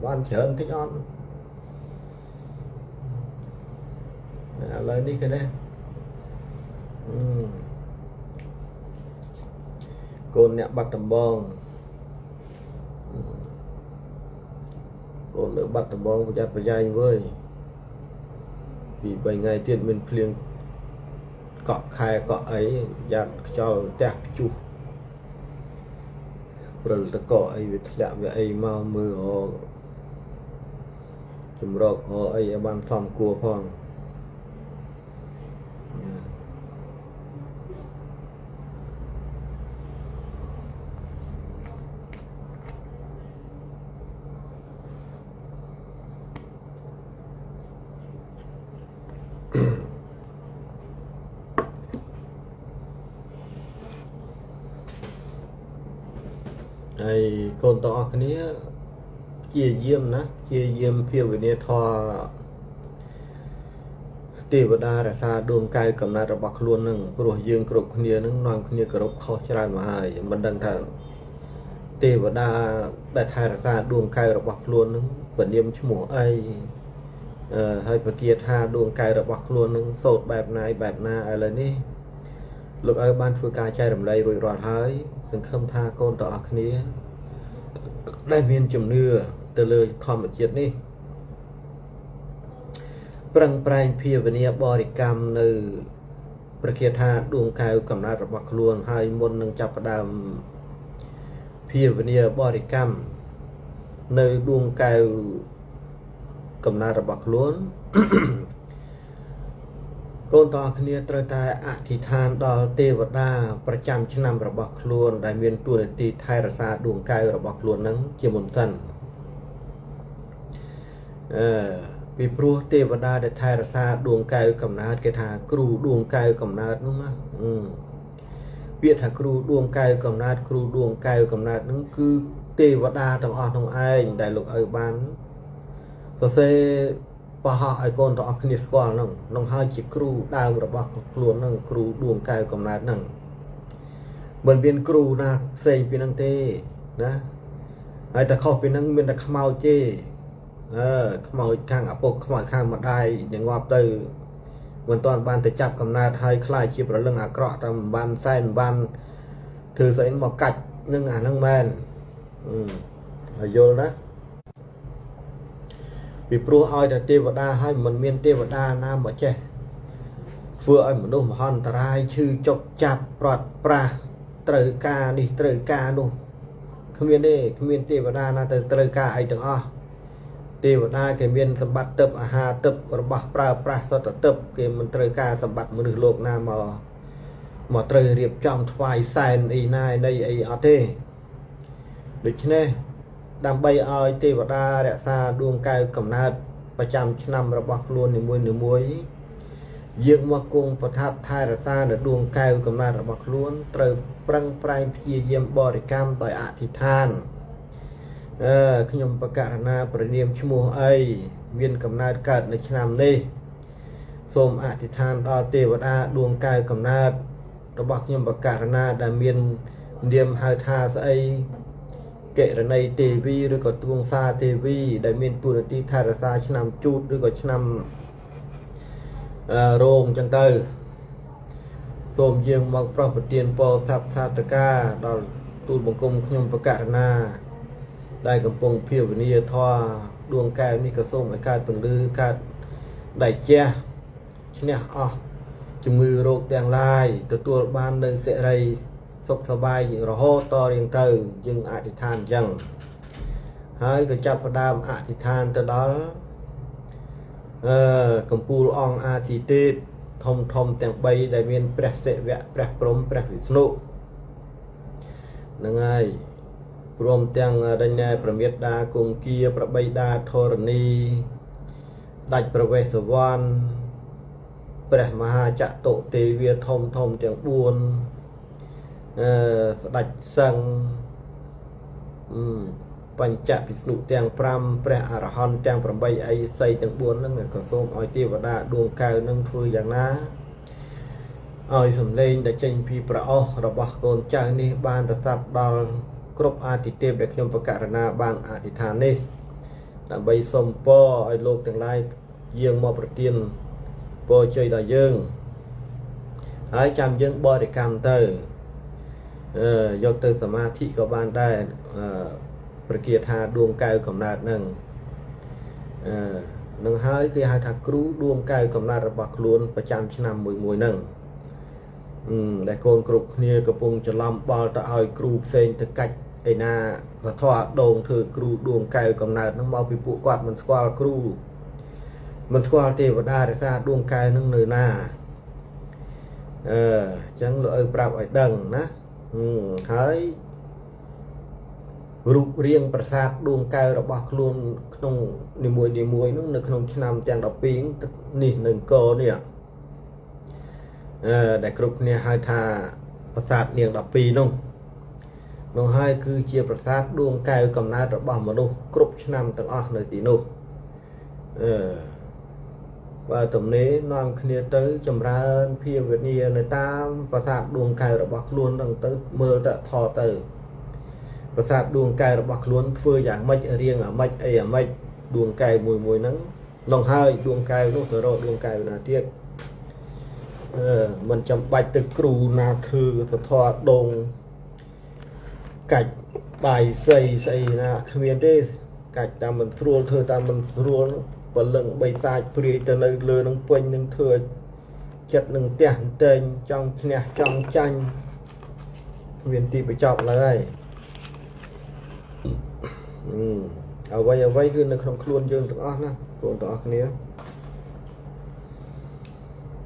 ban chởn thích on lời đi cái này côn nẹo bắt tầm bong côn nữa bắt tầm bong chặt vào dây với vì 7 ngày tiền mình liền cọ khai cọ ấy dạt cho đẹp chu rồi ta cọ ấy việc lẹ về ấy mau mưa họ chùm rọc họ ấy ban xong cua phong ai con to cái này chia diêm ná chia diêm phiêu về này thò tiêu đa là xa đuông cay cầm nát bạc luôn nưng rồi dương cột kia nưng non kia cột khó chơi mà ai mình đang thằng tiêu đa đại thái là xa đuông cay bạc luôn nưng vẫn diêm chứ mùa ai hay phải kia tha đuông cay bạc luôn nưng sột bẹp na ai là ní lúc ở ban phương ca chơi đầm đây rồi rồi hơi từng không tha con to cái này đại miền chùm nưa từ lời thòm một chiếc đi prang prang phía bên này bò đi cam nơiประเทศทาดวงกายกำนัดบักลวนให้มนนังจับดามphía bên này bò đi cam nơi ดวงกายกำนัดบักลวนcon to kia trời tai ạ thì than đo tê vật đaประจำ nămระบักลวนได้เมียนตัวตีไทยรักษาดวงกายระบักลวนนั้นเกี่ยมนตันปีพรูเทวดาได้ไทยรักษาดวงกายกำนัดเกถาครูดวงกายกำนัดนู้นมั้งเปียถาครูดวงกายกำนัดครูดวงกายกำนัดนั้นคือเทวดาต้องอ่อนต้องไอ้ได้ลูกบ้านก็เซพอหาไอคอนต่อคณิตสกอลนั่งน้องหาจิครูดาวระบักครูนั่งครูดวงกายกำนัดนั่งเหมือนเป็นครูนะเซยเป็นนังเต้นะไอแต่เขาเป็นนังเป็นแต่ขมาวเจขมาวข้างอปกขมาวข้างมาได้อย่างงอบเตอวันตอนบ้านแต่จับกำนัดให้คลายชีพระเรื่องอักระตามบ้านไส้บ้านถือใส่หมอกกัดนึ่งนั่งแมนโยนนะvì pro ai đã tiêu vào đa hay mình miên tiêu vào đa nam mà che vừa ai mà đâu mà hòn trai chư chọc chạp bọt pra trời ca đi trời ca đâu không miên đi không miên tiêu vào đa na trời ca ai từng o tiêu vào đa cái miên sầm bát tập hà tập bọt pra sao tập cái mình trời ca sầm bát mình được lột nam mà trời riệp trong phai sen y này đây ấy ở thế được chứ nèดังใบอ้อยเทวดาเรศาดวงกายกำนัดประจำ năm ระบักล้วนหนึ่งมวยยืงมากุงประทับทายเรศาเดวงกายกำนัดระบักล้วนเติบปรังปลายเพียเยี่ยมบริกรรมต่อยอธิษฐานขยมประกาศนาประเนียมชั่วโมงไอเวียนกำนัดเกิดในชนามนี้สมอธิษฐานต่อเทวดาดวงกายกำนัดระบักขยมประกาศนาดามีนเดียมหาธาใสเกะในเทวีหรือก็ดวงซาเทวีได้มีตัวที่ทารสาชนำจูดหรือก็ชนำโรงจังเตอร์สมเยียงมังพระปฏิญปอสับซาตกาดอลตูบังกรมขยมประกาศนาได้กำปงเพียวนิยทอดวงกายนี่กระส้มไอการเป็นลือการได้เจ้าเนี่ยอ๋อจมือโรคแดงลายตัวบ้านเดินเสรีสกสบายอย่างรอต่อเรียงเตยยึงอธิษฐานยังให้ก็จับประดามอธิษฐานแต่đóกัมพูลองอาทิเตตทมแต่งใบได้เมียนเปรสเสวะเปรสพรมเปรสวิษณุนั่งไงพรมแต่งได้ไงประเมียดาคงเกียประใบดาธรณีดัดประเวศวรรณเปรสมหาจัตุเตเวียทมแต่งบุญดัดสังปัญจพิสนุเตียงพรำเปรอรหันเตียงประใบไอใส่เตียงบุญนั่งก็ส่งอ้อยเทวดาดวงกายนั่งทุยอย่างนั้นอ้อยสมเลนได้เจนพีประอระบะโกนจางนี่บานระดับดอลกรบอาทิเทพเด็กยมประกาศนาบานอาทิธานนี่ ដើម្បីសុំពរឲ្យលោកទាំងឡាយយាងមកប្រទានពរជ័យដល់យើងហើយចាំយើងបរិកម្មទៅយកទៅសមាធិក៏បានដែរប្រគាថាដួងកែវកំណើតនឹងនឹងហើយគេហៅថាគ្រូដួងកែវកំណើតរបស់ខ្លួនប្រចាំឆ្នាំមួយហ្នឹងដែលកូនគ្រប់គ្នាកំពុងច្រឡំបល់ទៅឲ្យគ្រូផ្សេងទៅកាច់ឯណាវត្ថុអាដងធ្វើគ្រូដួងកែវកំណើតហ្នឹងមកពីពួកគាត់មិនស្គាល់គ្រូមិនស្គាល់ទេវតារក្សាដួងកែវហ្នឹងនៅណាអញ្ចឹងលោកឪប្រាប់ឲ្យដឹងណាហើយរូបរាងប្រាសាទដួងកែវរបស់ខ្លួនក្នុងនីមួយនោះនៅក្នុងឆ្នាំទាំង12នេះនៅអង្គរនេះដែលគ្រប់គ្នាហៅថាប្រាសាទនាង12នោះហើយគឺជាប្រាសាទដួងកែវកំណើតរបស់មនុស្សគ្រប់ឆ្នាំទាំងអស់នៅទីនោះបើទំនេរនាំគ្នាទៅចម្រើនភាវនានៅតាមប្រាសាទដួងកែវរបស់ខ្លួននឹងទៅមើលទៅថតទៅប្រាសាទដួងកែវរបស់ខ្លួនធ្វើយ៉ាងម៉េចរៀងអាម៉េចអីអាម៉េចដួងកែវមួយហ្នឹងនឹងហើយដួងកែវនោះទៅរកដួងកែវណាទៀតមិនចាំបាច់ទៅគ្រូណាធ្វើសធរដងកាច់បាយស្អីណាគ្មានទេកាច់តាមមិនស្រួលធ្វើតាមមិនស្រួលបលឹងបីសាច់ព្រាយទៅនៅលើនឹងពេញនឹងធ្វើចិត្តនឹងផ្ទះតែងចង់ឈ្នះចង់ចាញ់គ្មានទីបញ្ចប់ឡើយអ្វីគឺនៅក្នុងខ្លួនយើងទាំងអស់ណាកូនទាំងអស់គ្នា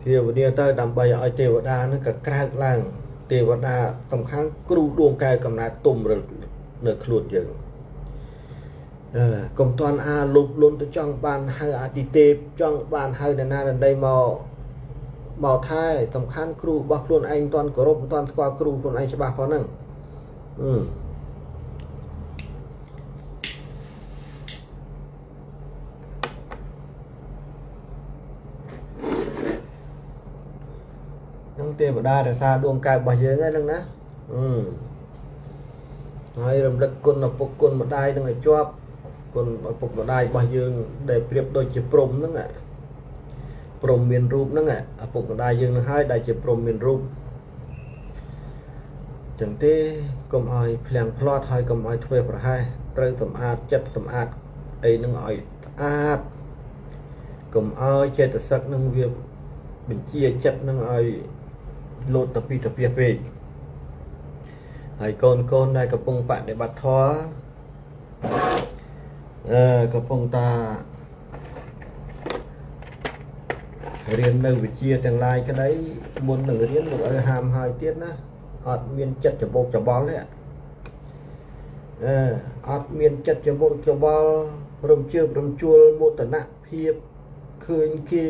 ភាវនាទៅដើម្បីឲ្យទេវតានឹងក៏ក្រើកឡើងទេវតាសំខាន់គ្រូដួងកែវកំណើតទុំនៅខ្លួនយើងកុំតាន់លុបលុនទៅចង់បានហៅអាទិទេពចង់បានហៅនរណាដតីមកថែសំខាន់គ្រូរបស់ខ្លួនឯងតាន់គោរពតាន់ស្គាល់គ្រូខ្លួនឯងច្បាស់ផងហ្នឹងទេវតារក្សាដួងកែវរបស់យើងហ្នឹងណាហើយរំលឹកគុណឪពុកគុណម្ដាយនឹងឲ្យជាប់គុណឪពុកម្ដាយរបស់យើងដែលប្រៀបដូចជាព្រំហ្នឹងព្រំមានរូបហ្នឹងឪពុកម្ដាយយើងនឹងហើយដែលជាព្រំមានរូបចឹងទេកុំឲ្យភ្លាំងផ្្លាត់ហើយកុំឲ្យធ្វើប្រហែសត្រូវសម្អាតចិត្តសម្អាតអីហ្នឹងឲ្យស្អាតកុំឲ្យចេតសិកនឹងវាបញ្ជាចិត្តនឹងឲ្យលោតទៅពីទៅពេកហើយកូនដែលកំពុងបដិបត្តិធម៌កំពុងតារៀននៅវិជ្ជាទាំងឡាយក្តីមុននឹងរៀនលោកឲ្យហាមហើយទៀតណាអត់មានចិត្តច្បោកច្បល់ទេអត់មានចិត្តច្បោកច្បល់រំជើបរំជួលមោទនភាពឃើញគេ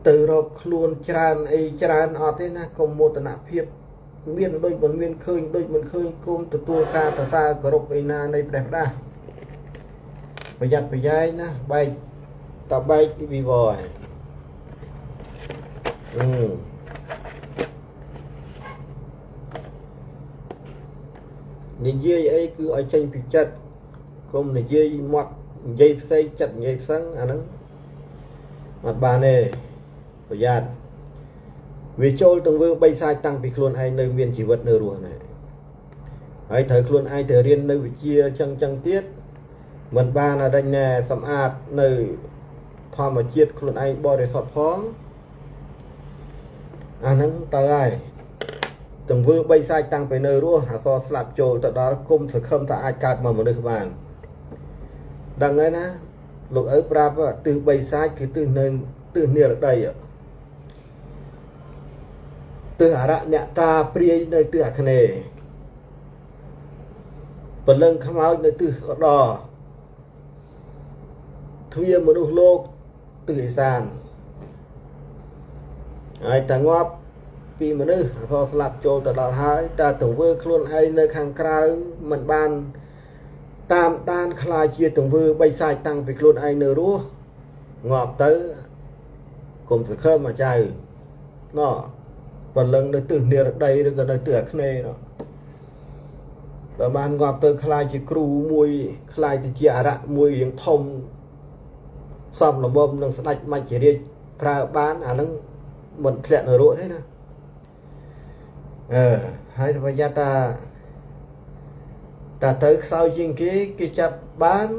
ទៅរកខ្លួនច្រើនអីច្រើនអត់ទេណាកុំមោទនភាពមានដូចមិនមានឃើញដូចមិនឃើញគុំទទួលការតតាគោរពឯណានៃព្រះដាប្រយ័ត្នប្រយែងណាបែកវិវរនិយាយអីគឺឲ្យចេញពីចិត្តកុំនិយាយមាត់និយាយផ្សេងចិត្តនិយាយផ្សឹងអាហ្នឹងអត់បានទេប្រយ័ត្នវាចូលទង្វើបីសាច់តាំងពីខ្លួនឯងនៅមានជីវិតនៅរស់នេះហើយត្រូវខ្លួនឯងទៅរៀននៅវិជ្ជាចឹងទៀតមិនបានអរិញណែសម្អាតនៅធម្មជាតិខ្លួនឯងបរិសុទ្ធផងអាហ្នឹងទៅហើយទង្វើបីសាច់តាំងពីនៅរស់អសរស្លាប់ចូលទៅដល់គុំសង្ឃឹមថាអាចកើតមកមនុស្សបានដឹងហើយណាលោកឪប្រាប់ទិសបីសាច់គឺទិសនៅទិសនិរដីទិសអរអ្នកតាព្រាយនៅទិសអាគ្នេយ៍ពលឹងខ្មោចនៅទិសឧត្តរទ្វារមនុស្សលោកទិសឦសានហើយតែងាប់ពីមនុស្សអសរស្លាប់ចូលទៅដល់ហើយតែទង្វើខ្លួនឯងនៅខាងក្រៅមិនបានតាមដានខ្លាចជាទង្វើបីសាច់តាំងពីខ្លួនឯងនៅរស់ងាប់ទៅគុំសង្ឃឹមមកចៅណោះបលឹងនៅទិសនិរដីឬក៏នៅទិសអាគ្នេយ៍ណោះ បើបានងាប់ទៅខ្លាយជាគ្រូមួយខ្លាយទៅជាអរៈមួយរៀងធំសំលំមនឹងស្ដេចមច្ចរាជប្រើបានអានឹងមិនធ្លាក់នរកទេណាហើយប្រយ័ត្នតាទៅខ្សោយជាងគេចាប់បាន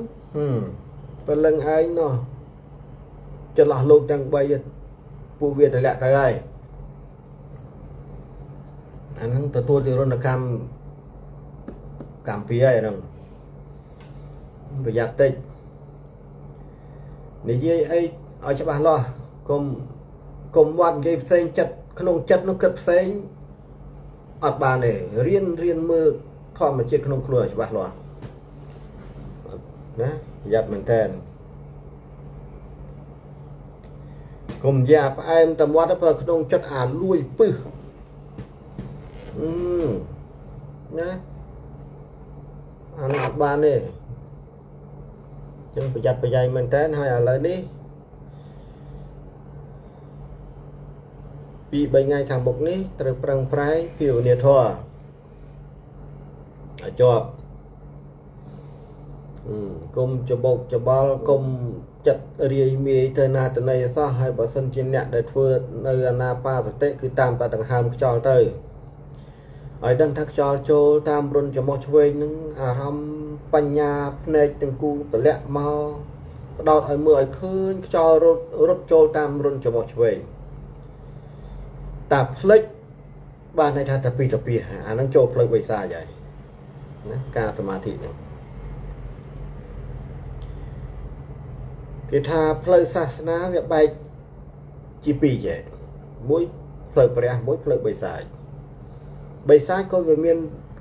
ព្រលឹងឯងនោះចន្លោះលោកទាំង3ពួកវាទម្លាក់ទៅហើយអានឹងទទួលទិរណកម្មកម្ពុជាហើយហ្នឹងប្រយ័ត្នតិចនិយាយអីឲ្យច្បាស់លាស់កុំវត្តនិយាយផ្សេងចិត្តក្នុងចិត្តនោះគិតផ្សេងអត់បានទេរៀនមើលធម្មជាតិក្នុងខ្លួនឲ្យច្បាស់លាស់ណាប្រយ័ត្នមែនតើកុំយ៉ាផ្អែមតែមាត់ទៅក្នុងចិត្តអាលួយពឹសណាអានោះអត់បានទេចឹងប្រយ័ត្នប្រយែងមែនតើហើយឥឡូវនេះពី3ថ្ងៃខាងមុខនេះត្រូវប្រឹងប្រែងភាវនាធម៌ឲ្យជាប់គុំច្បុកច្បល់គុំចិត្តរាយមាយទៅណាទៅណីអសោះហើយបើសិនជាអ្នកដែលធ្វើនៅអាណាបាសតិគឺតាមតែដង្ហើមខ្យល់ទៅឲ្យដឹងថាខ្យល់ចូលតាមរុនច្រមុះឆ្វេងនឹងអារម្មណ៍បញ្ញាភ្នែកទាំងគូតម្លាក់មកផ្ដោតឲ្យមើលឲ្យឃើញខ្យល់រត់ចូលតាមរុនច្រមុះឆ្វេងតាផ្លិចបានន័យថាតាពីតាពីអានឹងចូលផ្លូវបិសាចហើយណាការសមាធិហ្នឹងគេថាផ្លូវសាសនាវាបែកជាពីរចេះមួយផ្លូវព្រះមួយផ្លូវបិសាចក៏វាមាន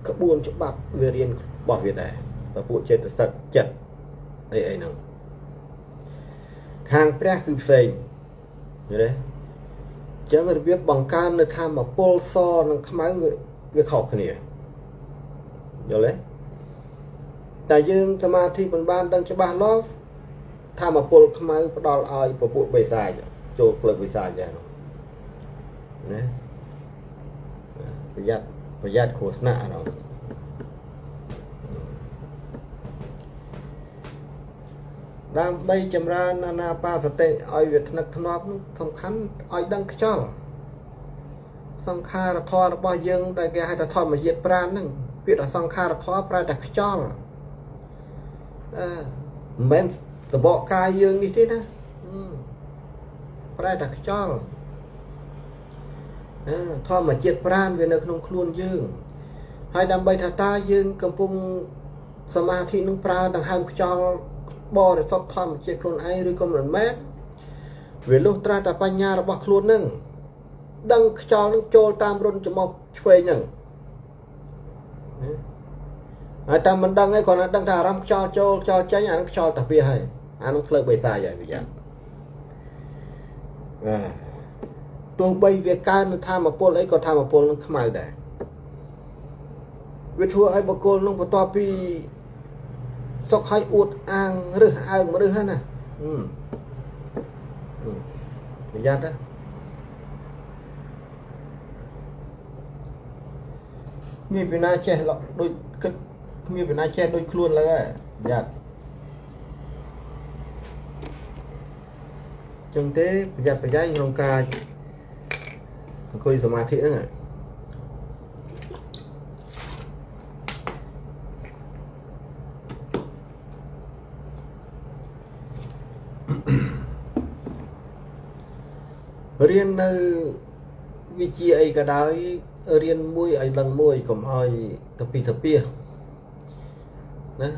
ក្បួនច្បាប់វារៀនរបស់វាដែរតែពួកចេតសិកចិត្តអីហ្នឹងខាងព្រះគឺផ្សេងយល់ទេចឹងរបៀបបង្កើននៅធម៌ពលសនិងខ្មៅវាខុសគ្នាយល់ទេតែយើងសមាធិមិនបានដឹងច្បាស់លាស់ធម៌ពលខ្មៅផ្ដល់ឲ្យពពួកបិសាចចូលផ្លូវបិសាចដែរណាប្រយ័ត្នគ្រោះថ្នាក់ហ្នឹងដើម្បីចម្រើនអាណាបាសតិឲ្យវាថ្នឹកថ្នាប់សំខាន់ឲ្យដឹងខ្យល់សង្ខារធម៌របស់យើងដែលគេហៅថាធម្មជាតិប្រាណហ្នឹងពាក្យថាសង្ខារធម៌ប្រែតែខ្យល់មិនមែនតបកកាយយើងនេះទេណាប្រែតែខ្យល់ធម្មជាតិប្រាណវានៅក្នុងខ្លួនយើងហើយដើម្បីថាតើយើងកំពុងសមាធិនឹងប្រើដង្ហើមខ្យល់បរិសុទ្ធធម្មជាតិខ្លួនឯងឬក៏មិនមែនវាលុះត្រាតែបញ្ញារបស់ខ្លួននឹងដឹងខ្យល់នឹងចូលតាមរុនច្រមុះឆ្វេងហ្នឹងហើយតែមិនដឹងឯងគ្រាន់តែដឹងថាអារម្មណ៍ខ្យល់ចូលខ្យល់ចេញអានឹងខ្យល់តាពីហើយអានឹងផ្លូវបិសាចហើយវាយ៉ាងទោះបីវាកើននៅធម៌ពលអីក៏ធម៌ពលនឹងខ្មៅដែរវាធ្វើឲ្យបុគ្គលនឹងបន្ទាប់ពីសុខឲ្យអួតអាងរឹសអើងមរឹសហ្នឹងណាប្រយ័ត្នណាមានពីណាចេះដូចគិតគ្មានពីណាចេះដូចខ្លួនឡើយប្រយ័ត្នចឹងទេប្រយ័ត្នប្រយែងក្នុងការអង្គុយសមាធិហ្នឹងរៀននៅវិជាអីក៏ដោយរៀនមួយឲ្យដឹងមួយកុំឲ្យទៅពីទៅពីណា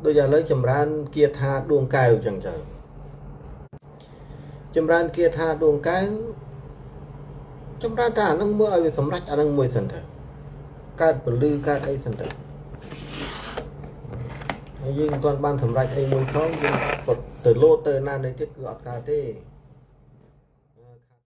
ដូចឥឡូវចម្រើនគាថាដួងកែវចឹងទៅចម្រើនគាថាដួងកែវចម្រើនថាអានឹងមើលឲ្យវាសម្រេចអានឹងមួយសិនទៅកើតពលឺកើតអីសិនទៅហើយយើងមិនទាន់បានសម្រេចអីមួយផងយើងក៏ទៅលោតទៅណានេះទៀតគឺអត់កើតទេ